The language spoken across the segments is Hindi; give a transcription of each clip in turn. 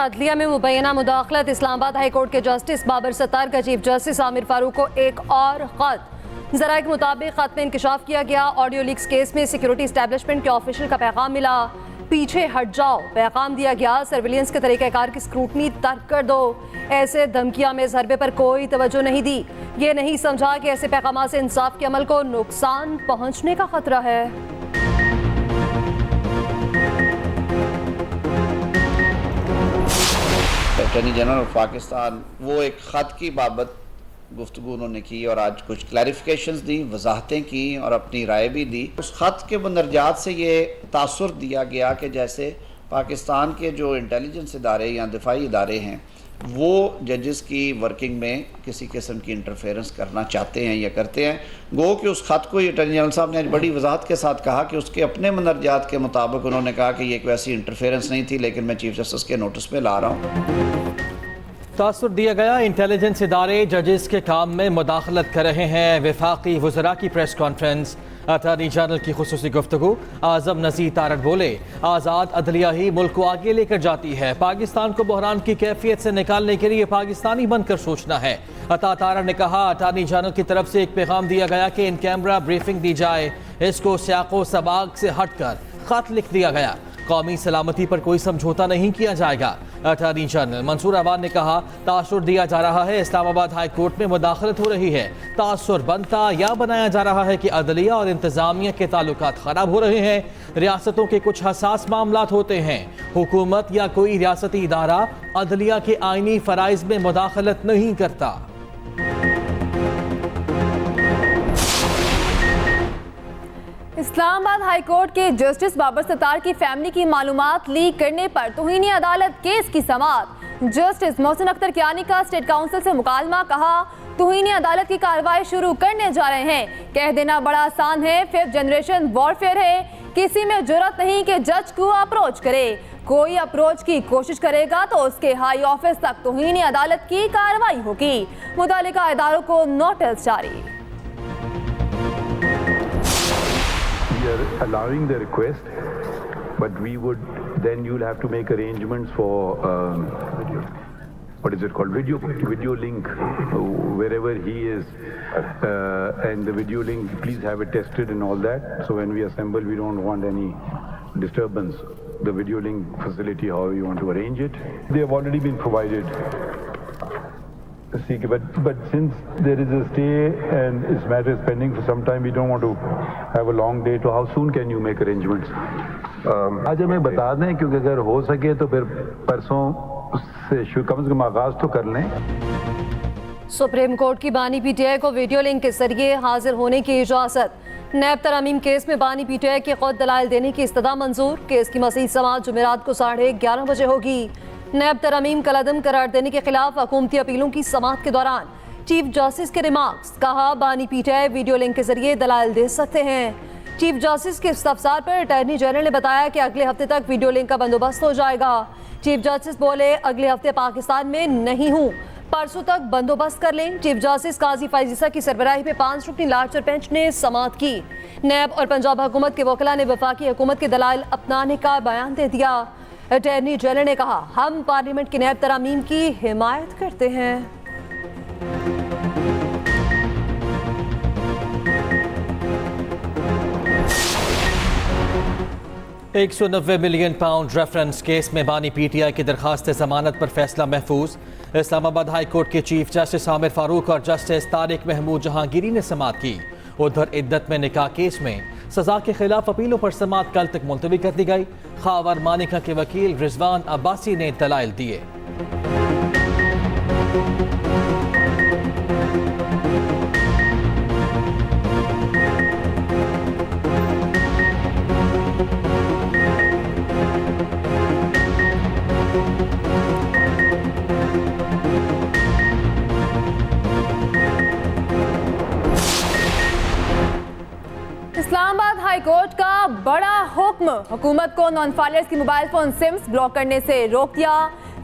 अदलिया में मुबैना मुदाखलत। इस्लामाबाद हाई कोर्ट के जस्टिस बाबर सत्तार का चीफ जस्टिस आमिर फारूक को एक और खत। ज़राए के मुताबिक खत में इंकशाफ किया गया ऑडियो लीक्स केस में सिक्योरिटी एस्टेब्लिशमेंट के ऑफिशियल का पैगाम मिला, पीछे हट जाओ। पैगाम दिया गया, सर्विलेंस के तरीक़ाकार की स्क्रूटनी तर्क कर दो। ऐसे धमकियां में ज़रबे पर कोई तवज्जो नहीं दी। ये नहीं समझा कि ऐसे पैगाम से इंसाफ के अमल को नुकसान पहुंचने का खतरा है। अटॉर्नी जनरल ऑफ पाकिस्तान वो एक ख़त की बाबत गुफ्तगू उन्होंने की और आज कुछ क्लैरिफिकेशंस दी, वजाहतें की और अपनी राय भी दी। उस ख़त के मंदरजात से ये तासुर दिया गया कि जैसे पाकिस्तान के जो इंटेलिजेंस इदारे या दिफाई इदारे हैं वो जजेस की वर्किंग में किसी किस्म की इंटरफेरेंस करना चाहते हैं या करते हैं। गो कि उस ख़त को अटॉर्नी जनरल साहब ने आज बड़ी वजाहत के साथ कहा कि उसके अपने मंदरजात के मुताबिक उन्होंने कहा कि ये कोई ऐसी इंटरफेरेंस नहीं थी, लेकिन मैं चीफ जस्टिस के नोटिस में ला रहा हूँ। तासुर दिया गया, इंटेलिजेंस इदारे जजेस के काम में मुदाखलत कर रहे हैं। वफाकी वज़रा की प्रेस कॉन्फ्रेंस, अटॉर्नी जनरल की खुसूसी गुफ्तगू। आज़म नज़ीर तारड़ बोले, आज़ाद अदलिया ही मुल्क को आगे लेकर जाती है। पाकिस्तान को बहरान की कैफियत से निकालने के लिए पाकिस्तानी बनकर सोचना है। अता तारड़ ने कहा, अटॉर्नी जनरल की तरफ से एक पैगाम दिया गया कि इन कैमरा ब्रीफिंग दी जाए। इसको सियाको सबाक से हटकर खत लिख दिया गया। कौमी सलामती पर कोई समझौता नहीं किया जाएगा। अटॉर्नी जनरल मंसूर अवान ने कहा, तासुर दिया जा रहा है इस्लामाबाद हाई कोर्ट में मुदाखलत हो रही है। तासुर बनता या बनाया जा रहा है कि अदलिया और इंतजामिया के ताल्लुकात खराब हो रहे हैं। रियासतों के कुछ हसास मामलात होते हैं। हुकूमत या कोई रियासती इदारा अदलिया के आईनी फराइज में मुदाखलत नहीं करता। इस्लामाबाद हाई कोर्ट के जस्टिस बाबर सत्तार की फैमिली की मालूमात लीक करने पर तौहीन अदालत केस की समाअत। जस्टिस मोहसिन अख्तर कियानी का स्टेट काउंसिल से मुकालमा, कहा तौहीन अदालत की कार्रवाई शुरू करने जा रहे हैं। कह देना बड़ा आसान है, 5th जनरेशन वॉरफेयर है। किसी में जुर्रत नहीं कि जज को अप्रोच करे। कोई अप्रोच की कोशिश करेगा तो उसके हाई ऑफिस तक तौहीन अदालत की कार्रवाई होगी। मुतालिका इदारों को नोटिस जारी। We are allowing the request, but we would then you'll have to make arrangements for what is it called, video link wherever he is, and the video link, please have it tested and all that. So when we assemble, we don't want any disturbance. The video link facility, however you want to arrange it, they have already been provided. See, but since there is a stay and this matter is pending for some time, we don't want to have a long day. So how soon can you make arrangements? आज हमें बता दें, क्योंकि अगर हो सके तो फिर परसों से कम से कम आगाज तो कर लें। सुप्रीम कोर्ट की बानी पीटीआई को वीडियो लिंक के जरिए हाजिर होने की इजाजत। नैब तरमीम केस में बानी पीटीआई की खुद दलाइल देने की इस्तदा मंजूर। केस की मज़ीद समाअत जुमेरात को 11:30 बजे होगी। नैब तरमीम कलअदम करार देने के खिलाफ हुकूमती अपीलों की समाअत के दौरान चीफ जस्टिस के रिमार्क्स, कहा बानी पीटीआई वीडियो लिंक के जरिए दलाइल दे सकते हैं। चीफ जस्टिस के इस्तफसार पर अटॉर्नी जनरल ने बताया कि अगले हफ्ते तक वीडियो लिंक का बंदोबस्त हो जाएगा। चीफ जस्टिस बोले, अगले हफ्ते पाकिस्तान में नहीं हूँ, परसों तक बंदोबस्त कर लें। चीफ जस्टिस काजी फायजीसा की सरबराही पे 5 रुकनी लार्जर बेंच ने समाअत की। नैब और पंजाब हुकूमत के वकला ने वफाकी हुकूमत के दलाइल अपनाने का बयान दे दिया। अटॉर्नी जनरल ने कहा, हम पार्लियामेंट की नैब तरामीम की हिमायत करते हैं। 190 मिलियन पाउंड रेफरेंस केस में बानी पीटीआई की दरखास्त जमानत पर फैसला महफूज। इस्लामाबाद हाई कोर्ट के चीफ जस्टिस आमिर फारूक और जस्टिस तारिक महमूद जहांगीरी ने समाअत की। उधर इद्दत में निकाह केस में सजा के खिलाफ अपीलों पर समाअत कल तक मुलतवी कर दी गई। खावर मानिका के वकील रिजवान अब्बासी ने दलाइल दिए। इस्लामाबाद हाई कोर्ट का बड़ा हुक्म, हुकूमत को नॉन फाइलर्स की मोबाइल फोन सिम्स ब्लॉक करने से रोक दिया।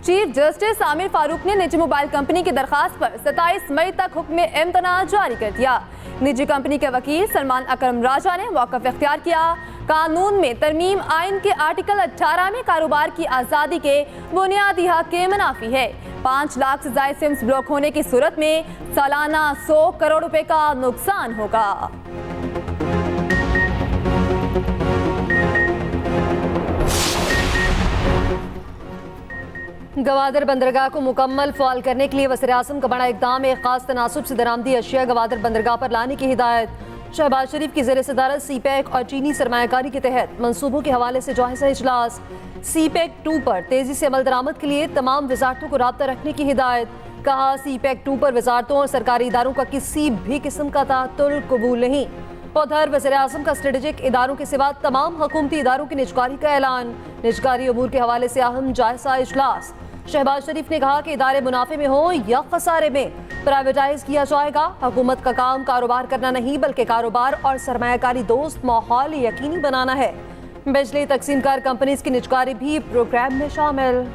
चीफ जस्टिस आमिर फारूक ने निजी मोबाइल कंपनी की दरखास्त पर 27 मई तक हुक्म इम्तना जारी कर दिया। निजी कंपनी के वकील सलमान अकरम राजा ने मौक़िफ़ इख्तियार किया। कानून में तरमीम आइन के आर्टिकल 18 में कारोबार की आज़ादी के बुनियादी हक के मुनाफी है। 5 लाख से ज्यादा सिम्स ब्लॉक होने की सूरत में सालाना 100 करोड़ रुपए का नुकसान होगा। गवादर बंदरगाह को मुकम्मल फ़ाल करने के लिए वज़ीर-ए-आज़म का बड़ा इक़दाम। एक खास तनासुब से दरामदी अशिया गवादर बंदरगाह पर लाने की हिदायत। शहबाज शरीफ की ज़ेर सदारत सीपैक और चीनी सरमायाकारी के तहत मनसूबों के हवाले से जायज़ा इजलास। सीपैक 2 पर तेज़ी से अमल दरामद के लिए तमाम वजारतों को राब्ता रखने की हिदायत। कहा, सीपैक 2 पर वजारतों और सरकारी इदारों का किसी भी किस्म का तातुल कबूल नहीं। उधर वज़ीर-ए-आज़म का स्ट्रेटेजिक इदारों के सिवा तमाम हुकूमती इदारों की निजकारी का ऐलान। निजकारी अमूर के हवाले से अहम जायज़ा इजलास। शहबाज शरीफ ने कहा कि इदारे मुनाफे में हो या खसारे में प्राइवेटाइज किया जाएगा। हुकूमत का काम कारोबार करना नहीं बल्कि कारोबार और सरमायाकारी दोस्त माहौल यकीनी बनाना है। बिजली तकसीमकार कंपनीज की निजकारी भी प्रोग्राम में शामिल।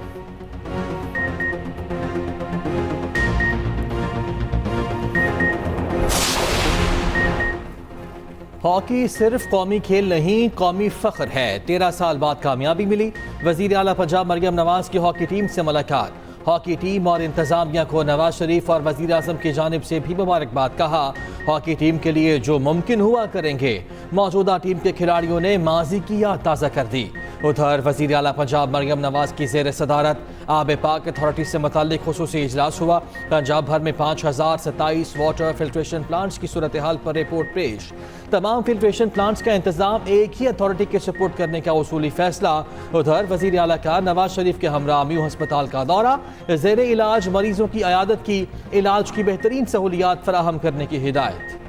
हॉकी सिर्फ कौमी खेल नहीं, कौमी फख्र है। 13 साल बाद कामयाबी मिली। वज़ीर आला पंजाब मरियम नवाज की हॉकी टीम से मुलाकात। हॉकी टीम और इंतजामिया को नवाज शरीफ और वज़ीर आज़म की जानिब से भी मुबारकबाद। कहा, हॉकी टीम के लिए जो मुमकिन हुआ करेंगे। मौजूदा टीम के खिलाड़ियों ने माजी की याद ताज़ा कर दी। उधर वज़ीर आला पंजाब मरियम नवाज की ज़ेर सदारत आब पाक अथॉरिटी से मुताल्लिक़ खुसूसी इजलास हुआ। पंजाब भर में 5027 वाटर फिल्ट्रेशन प्लांट्स की सूरत हाल पर रिपोर्ट पेश। तमाम फिल्ट्रेशन प्लांट्स का इंतजाम एक ही अथॉरिटी के सपोर्ट करने का उसूली फैसला। उधर वज़ीर आला का नवाज शरीफ के हमरा म्यू अस्पताल का दौरा। ज़ेरे इलाज मरीजों की अयादत की, इलाज की बेहतरीन सहूलियात फराहम करने की हिदायत।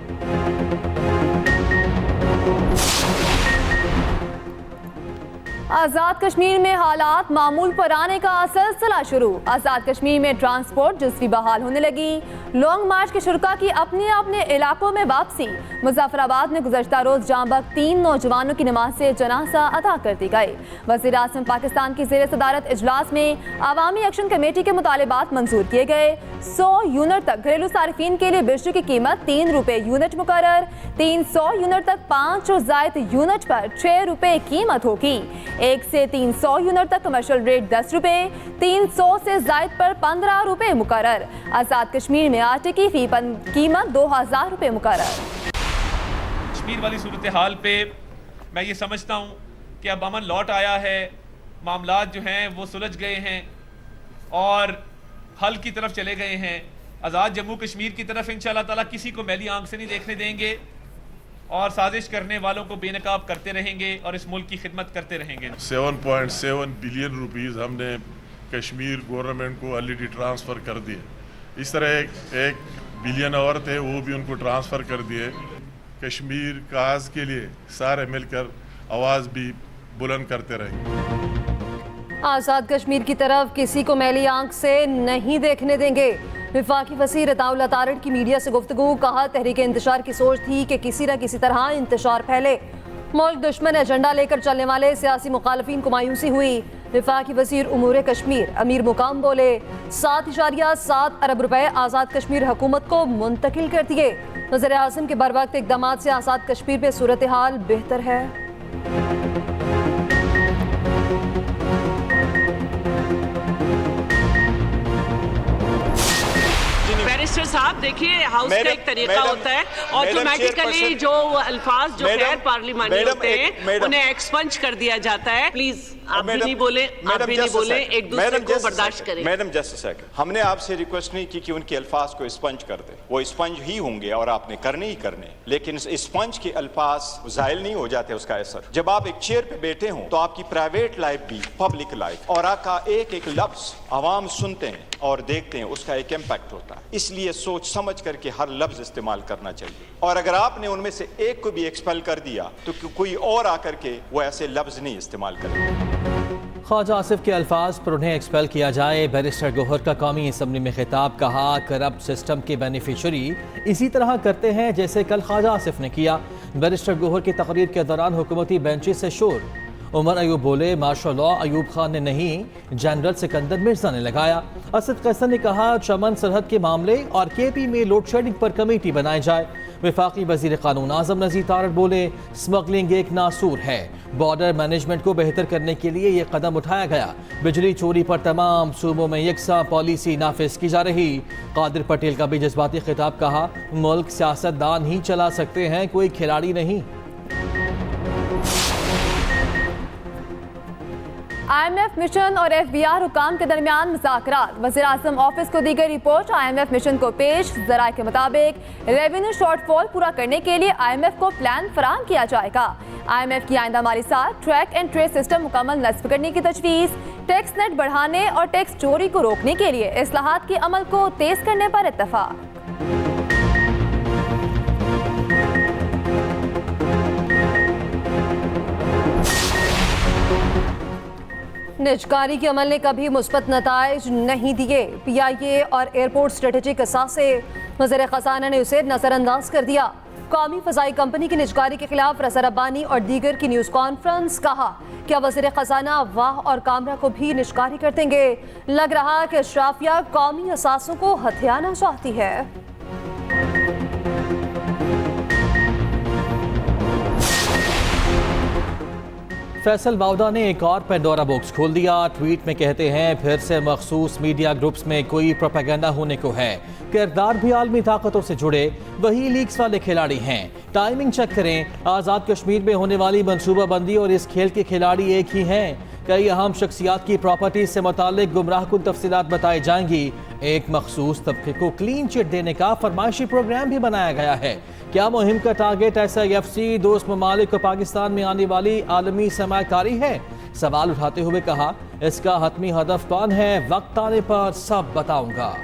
आज़ाद कश्मीर में हालात मामूल पर आने का सिलसिला शुरू। आज़ाद कश्मीर में ट्रांसपोर्ट जल्दी बहाल होने लगी। लॉन्ग मार्च के शुरका की अपने अपने इलाकों में वापसी। मुजफ्फराबाद में गुज़श्ता रोज़ जांबक 3 नौजवानों की नमाज से जनाजा अदा कर दी गई। वज़ीर-ए-आज़म पाकिस्तान की ज़ेर सदारत इजलास में अवामी एक्शन कमेटी के मुतालिबात मंजूर किए गए। 100 यूनिट तक घरेलू सार्फिन के लिए बिजली की कीमत 3 रुपए यूनिट मुकर्रर। 300 यूनिट तक 5 और ज़ायद यूनिट पर 6 रुपए कीमत होगी। 1 से 300 यूनिट तक कमर्शियल रेट 10 रुपए, 300 से ज़ायद पर 15 रुपए मुकर्रर। आज़ाद कश्मीर में आटे की फी कीमत 2000 रुपए मुकर्रर। कश्मीर वाली सूरत हाल पे मैं ये समझता हूँ कि अब अमन लौट आया है, मामलात जो हैं वो सुलझ गए हैं और हल की तरफ चले गए हैं। आज़ाद जम्मू कश्मीर की तरफ इंशाअल्लाह ताला किसी को मैली आंख से नहीं देखने देंगे और साजिश करने वालों को बेनकाब करते रहेंगे और इस मुल्क की खिदमत करते रहेंगे। 7.7 बिलियन रुपीस हमने कश्मीर गवर्नमेंट को ऑलरेडी ट्रांसफ़र कर दिए। इस तरह एक बिलियन और थे, वो भी उनको ट्रांसफ़र कर दिए। कश्मीर काज के लिए सारे मिलकर आवाज़ भी बुलंद करते रहेंगे। आज़ाद कश्मीर की तरफ किसी को मैली आंख से नहीं देखने देंगे। वफाकी वज़ीर अताउल्लाह तारड़ की मीडिया से गुफ्तगू। कहा, तहरीक इंतशार की सोच थी कि किसी न किसी तरह इंतशार फैले। मुल्क दुश्मन एजेंडा लेकर चलने वाले सियासी मुखालफिन को मायूसी हुई। वफाकी वज़ीर उमूर कश्मीर अमीर मुकाम बोले, 7.7 अरब रुपए आज़ाद कश्मीर हुकूमत को मुंतकिल कर दिए। वज़ीर-ए-आज़म के बरवक्त इक़दामात से आज़ाद कश्मीर में सूरत हाल बेहतर है। बैरिस्टर साहब देखिए, हाउस का एक तरीका होता है, ऑटोमेटिकली जो अल्फाज जो गैर पार्लिमानी होते हैं उन्हें एक्सपंज कर दिया जाता है। प्लीज आप भी नहीं बोले, आप भी नहीं बोले, एक दूसरे को बर्दाश्त करें। मैडम जस्ट अ सेकंड, हमने आपसे रिक्वेस्ट नहीं की कि उनके अल्फाज को स्पंज कर दे, वो स्पंज ही होंगे और आपने करने ही करने, लेकिन स्पंज के अल्फाज जायल नहीं हो जाते उसका असर। जब आप एक चेयर पे बैठे हों तो आपकी प्राइवेट लाइफ भी पब्लिक लाइफ और आपका एक एक लफ्ज आवाम सुनते हैं और देखते हैं, उसका एक इम्पैक्ट होता है। इसलिए सोच समझ करके हर लफ्ज इस्तेमाल करना चाहिए और अगर आपने उनमें से एक को भी एक्सपेल कर दिया तो कोई और आकर के वो ऐसे लफ्ज नहीं इस्तेमाल करेगा। ख्वाजा आसिफ के अल्फाज पर उन्हें एक्सपेल किया जाए। बैरिस्टर गौहर का कौमी असम्बली में खिताब। कहा, करप्ट सिस्टम के बेनिफिशरी इसी तरह करते हैं जैसे कल ख्वाजा आसिफ ने किया। बैरिस्टर गौहर की तकरीर के दौरान हुकूमती बेंचेस से शोर। उमर अयूब बोले, मार्शल लॉ अयूब खान ने नहीं, जनरल सिकंदर मिर्जा ने लगाया। असद कैसर ने कहा, चमन सरहद के मामले और KP में लोड शेडिंग पर कमेटी बनाई जाए। वफाकी वज़ीर क़ानून आज़म नज़ीर तारड़ बोले, स्मगलिंग एक नासूर है। बॉर्डर मैनेजमेंट को बेहतर करने के लिए ये कदम उठाया गया। बिजली चोरी पर तमाम सूबों में यकसा पॉलिसी नाफिज की जा रही। कादिर पटेल का भी जज्बाती खिताब, कहा मुल्क सियासतदान ही चला सकते हैं, कोई खिलाड़ी नहीं। IMF मिशन और FBR हुकाम के दरमियान मुज़ाकरात। वज़ीर-ए-आज़म ऑफिस को दी गई रिपोर्ट IMF मिशन को पेश। ज़राए के मुताबिक रेवेन्यू शॉर्टफॉल पूरा करने के लिए IMF को प्लान फराहम किया जाएगा। IMF की आइंदा माली साल ट्रैक एंड ट्रेस सिस्टम मुकम्मल नस्ब करने की तजवीज़, टैक्स नेट बढ़ाने और टैक्स चोरी को रोकने के लिए इस्लाहात के अमल को तेज करने पर इत्तफाक। निजकारी के अमल ने कभी मुस्बत नताइज नहीं दिए। PIA और एयरपोर्ट स्ट्रेटेजिक असासे, वज़ीर ख़ज़ाना ने उसे नज़रअंदाज कर दिया। कौमी फ़ज़ाई कंपनी की निजकारी के खिलाफ रज़ा रब्बानी और दीगर की न्यूज़ कॉन्फ्रेंस, कहा क्या वज़ीर ख़ज़ाना वाह और कामरा को भी निजकारी कर देंगे। लग रहा कि अशराफिया कौमी असासों को हथियाना चाहती है। फैसल बाउदा ने एक और पेंडोरा बॉक्स खोल दिया। ट्वीट में कहते हैं, फिर से मखसूस मीडिया ग्रुप्स में कोई प्रोपेगेंडा होने को है। किरदार भी आलमी ताकतों से जुड़े वही लीक्स वाले खिलाड़ी हैं। टाइमिंग चेक करें। आज़ाद कश्मीर में होने वाली मनसूबाबंदी और इस खेल के खिलाड़ी एक ही हैं। कई अहम शख्सियात की प्रॉपर्टी से मुतालिक गुमराहकुन तफसीलात बताई जाएंगी। एक मखसूस तबके को क्लीन चिट देने का फरमाइशी प्रोग्राम भी बनाया गया है। क्या मुहिम का टारगेट SIFC दोस्त ममालिक को पाकिस्तान में आने वाली आलमी सरमायाकारी है? सवाल उठाते हुए कहा, इसका हतमी हदफ कौन है, वक्त आने पर सब बताऊंगा।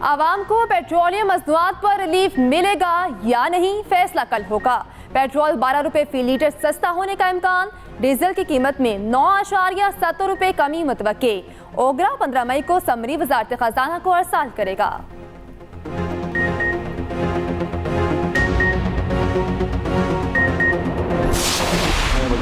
आवाम को पेट्रोलियम मसनूआत पर रिलीफ मिलेगा या नहीं, फैसला कल होगा। पेट्रोल 12 रुपए फी लीटर सस्ता होने का इम्कान। डीजल की कीमत में 9.7 रुपए कमी मुतवक्के। ओगरा 15 मई को समरी वजारत खजाना को अरसाल करेगा।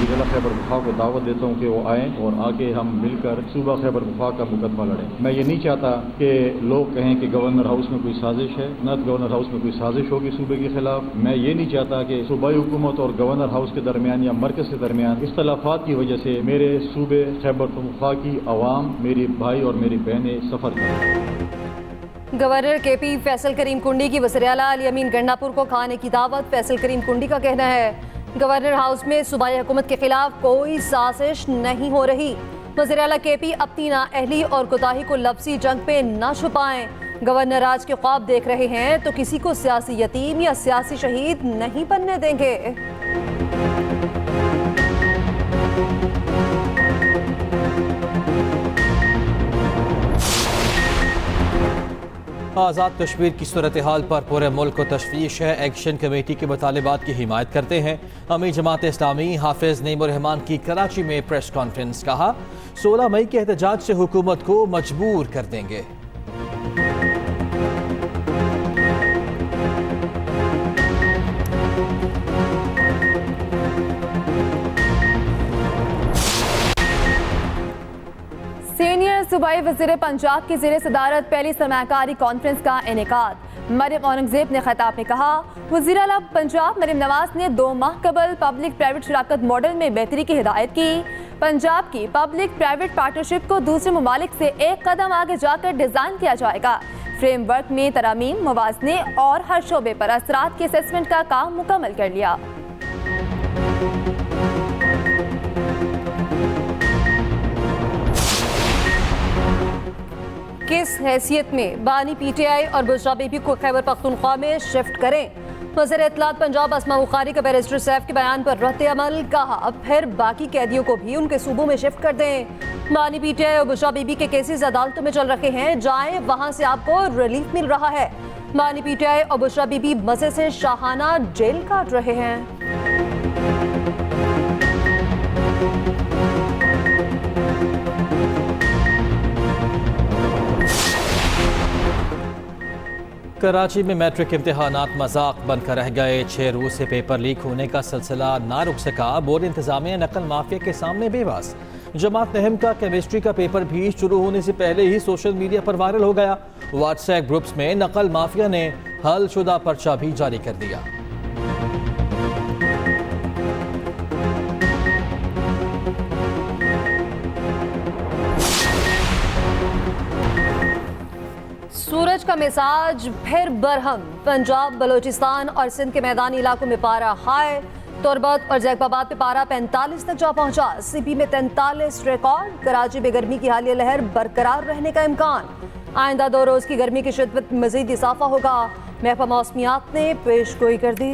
जिला खैबर पख्तूनख्वा को दावत देता हूँ कि वो आएँ और आके हम मिलकर सूबा खैबर पख्तूनख्वा का मुकदमा लड़ें। मैं ये नहीं चाहता कि लोग कहें कि गवर्नर हाउस में कोई साजिश है, न गवर्नर हाउस में कोई साजिश होगी सूबे के खिलाफ। मैं ये नहीं चाहता कि सूबाई हुकूमत और गवर्नर हाउस के दरमियान या मरकज़ के दरमियान इख्तलाफात की वजह से मेरे सूबे खैबर पख्तूनख्वा की आवाम, मेरे भाई और मेरी बहनें सफ़र करें। गवर्नर KP फैसल करीम कुंडी की वज़ीर आला अली अमीन गंडापुर को खाने की दावत। फैसल करीम कुंडी का कहना है, गवर्नर हाउस में सूबाई हुकूमत के खिलाफ कोई साजिश नहीं हो रही। वज़ीर आला KP अपनी नाअहली और कोताही को लफ्ज़ी जंग पे न छुपाएं। गवर्नर राज के ख्वाब देख रहे हैं तो किसी को सियासी यतीम या सियासी शहीद नहीं बनने देंगे। आज़ाद कश्मीर की सूरत हाल पर पूरे मुल्क को तशवीश है। एक्शन कमेटी के मुतालिबात की हिमायत करते हैं। अमीर जमात इस्लामी हाफिज नईमुर रहमान की कराची में प्रेस कॉन्फ्रेंस, कहा 16 मई के एहतजाज से हुकूमत को मजबूर कर देंगे। सीनियर सूबाई वज़ीर पंजाब की ज़ेरे सदारत पहली सरमायाकारी कॉन्फ्रेंस का इनेकाद। मरियम औरंगजेब ने खिताब में कहा, वज़ीर आला पंजाब मरियम नवाज ने 2 माह कबल पब्लिक प्राइवेट शराकत मॉडल में बेहतरी की हिदायत की। पंजाब की पब्लिक प्राइवेट पार्टनरशिप को दूसरे ममालिक से एक कदम आगे जाकर डिज़ाइन किया जाएगा। फ्रेमवर्क में तरामीम, मवाज़ने और हर शोबे पर असरात के असेसमेंट का काम मुकम्मल कर लिया। किस हैसियत में बानी PTI और बुशरा बीबी को खैबर पख्तूनख्वा में शिफ्ट करें? वज़ीर इत्तलात पंजाब अस्मा बुखारी का बैरिस्टर सैफ के बयान पर रद्द अमल, कहा अब फिर बाकी कैदियों को भी उनके सूबों में शिफ्ट कर दें। बानी PTI और बुशरा बीबी के केसेस अदालतों में चल रहे हैं, जाएं वहां से आपको रिलीफ मिल रहा है। बानी PTI और बुशरा बीबी मजे से शाहाना जेल काट रहे हैं। कराची में मैट्रिक इम्तिहानात मजाक बनकर रह गए। 6 रोज से पेपर लीक होने का सिलसिला ना रुक सका। बोर्ड इंतजामिया नकल माफिया के सामने बेबस। जमात नहम का केमिस्ट्री का पेपर भी शुरू होने से पहले ही सोशल मीडिया पर वायरल हो गया। व्हाट्सएप ग्रुप्स में नकल माफिया ने हल शुदा पर्चा भी जारी कर दिया। सूरज का मिजाज फिर बरहम। पंजाब, बलोचिस्तान और सिंध के मैदानी इलाकों में पारा हाई। तुरबत और जैकबाबाद पे पारा 45 तक जा पहुंचा। सीपी में 43 रिकॉर्ड। कराची में गर्मी की हालिया लहर बरकरार रहने का इम्कान। आइंदा 2 रोज की गर्मी की शिद्दत में मजीद इजाफा होगा। महकमा मौसमियात ने पेशगोई कर दी।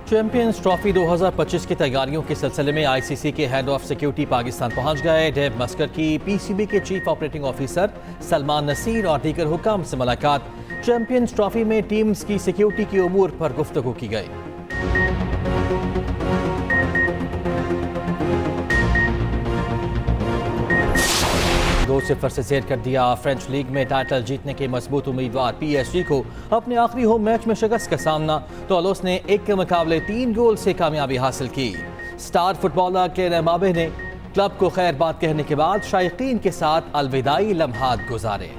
चैंपियंस ट्रॉफी 2025 की तैयारियों के सिलसिले में आईसीसी के हेड ऑफ सिक्योरिटी पाकिस्तान पहुंच गए। डेव मस्कर की पीसीबी के chief operating officer Salman Naseer और दीगर हुकाम से मुलाकात। चैंपियंस ट्रॉफी में टीम्स की सिक्योरिटी के उमूर पर गुफ्तगू की गई। 2-0 से जेर कर दिया। फ्रेंच लीग में टाइटल जीतने के मजबूत उम्मीदवार पीएसजी को अपने आखिरी होम मैच में शिकस्त का सामना। टोलोस ने 1 के मुकाबले 3 गोल से कामयाबी हासिल की। स्टार फुटबॉलर क्लेन एम्बापे ने क्लब को खैर बात कहने के बाद शायकीन के साथ अलविदाई लम्हात गुजारे।